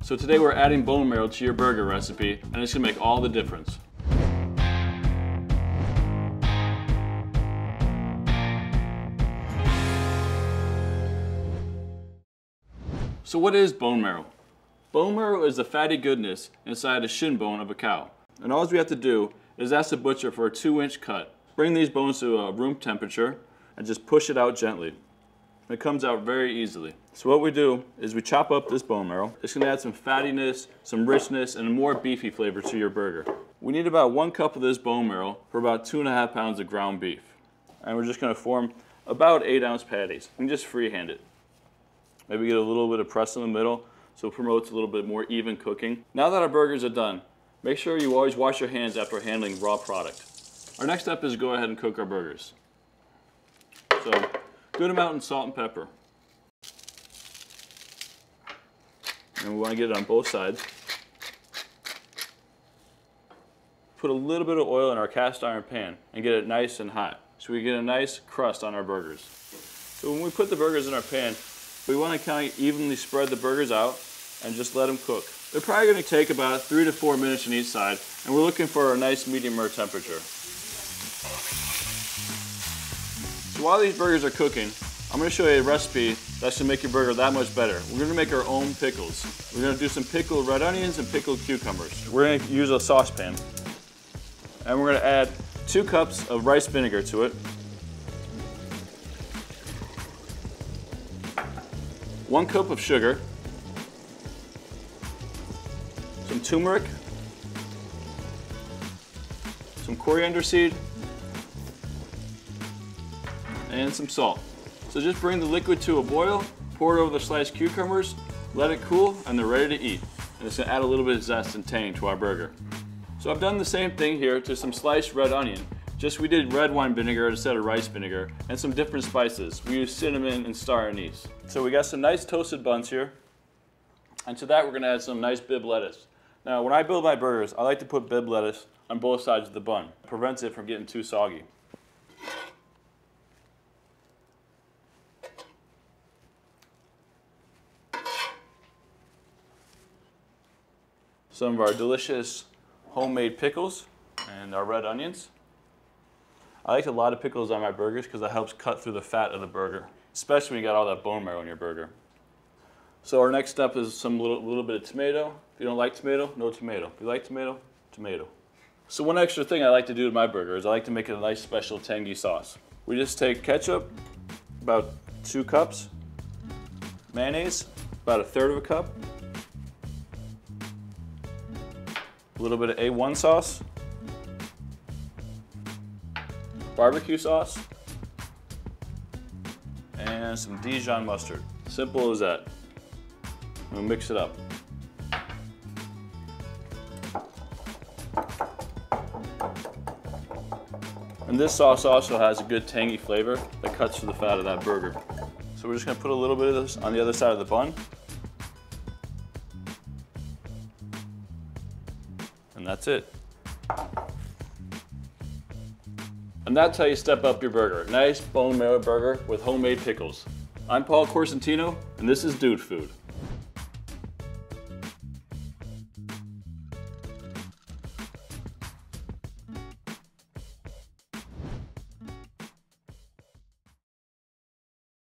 So today we're adding bone marrow to your burger recipe, and it's gonna make all the difference. So what is bone marrow? Bone marrow is the fatty goodness inside the shin bone of a cow. And all we have to do is ask the butcher for a 2-inch cut. Bring these bones to room temperature and just push it out gently. It comes out very easily. So what we do is we chop up this bone marrow. It's gonna add some fattiness, some richness, and a more beefy flavor to your burger. We need about 1 cup of this bone marrow for about 2.5 pounds of ground beef. And we're just gonna form about 8-ounce patties and just freehand it. Maybe get a little bit of press in the middle so it promotes a little bit more even cooking. Now that our burgers are done, make sure you always wash your hands after handling raw product. Our next step is to go ahead and cook our burgers. So, good amount of salt and pepper. And we want to get it on both sides. Put a little bit of oil in our cast iron pan and get it nice and hot so we get a nice crust on our burgers. So when we put the burgers in our pan, we want to kind of evenly spread the burgers out and just let them cook. They're probably going to take about 3 to 4 minutes on each side, and we're looking for a nice medium rare temperature. So while these burgers are cooking, I'm going to show you a recipe that's going to make your burger that much better. We're going to make our own pickles. We're going to do some pickled red onions and pickled cucumbers. We're going to use a saucepan, and we're going to add 2 cups of rice vinegar to it, 1 cup of sugar, some turmeric, some coriander seed, and some salt. So just bring the liquid to a boil, pour it over the sliced cucumbers, let it cool, and they're ready to eat. And it's going to add a little bit of zest and tang to our burger. So I've done the same thing here to some sliced red onion. Just we did red wine vinegar instead of rice vinegar, and some different spices. We used cinnamon and star anise. So we got some nice toasted buns here, and to that we're going to add some nice bibb lettuce. Now when I build my burgers, I like to put bibb lettuce on both sides of the bun. It prevents it from getting too soggy. Some of our delicious homemade pickles and our red onions. I like a lot of pickles on my burgers because it helps cut through the fat of the burger, especially when you got all that bone marrow in your burger. So our next step is some little bit of tomato. If you don't like tomato, no tomato. If you like tomato, tomato. So one extra thing I like to do to my burger is I like to make it a nice special tangy sauce. We just take ketchup, about 2 cups, mayonnaise, about 1/3 cup, a little bit of A1 sauce, barbecue sauce, and some Dijon mustard. Simple as that. We'll mix it up. And this sauce also has a good tangy flavor that cuts through the fat of that burger. So we're just going to put a little bit of this on the other side of the bun. And that's it. And that's how you step up your burger. Nice bone marrow burger with homemade pickles. I'm Paul Corsentino, and this is Dude Food.